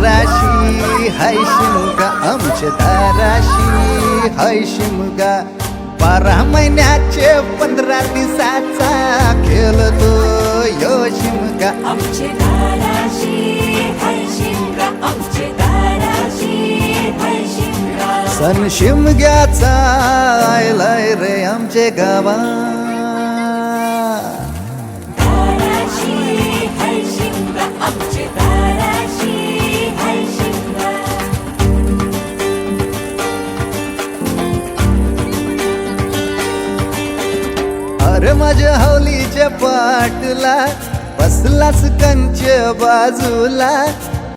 दाराशी हाय शिमगा आमच्या दाराशी हाय शिमगा 12 महिन्याचे 15 दिवसाचा खेळतो यो शिमगा आमचे दाराशी हाय शिमगा आमचे दाराशी हाय शिमगा सण शिमग्याचा आयलाय रे आमचे गावा दाराशी हाय शिमगा आमचे दाराशी हाय शिमगा अरे माझ्या हौलीच्या पाटला बसलास कंच बाजूला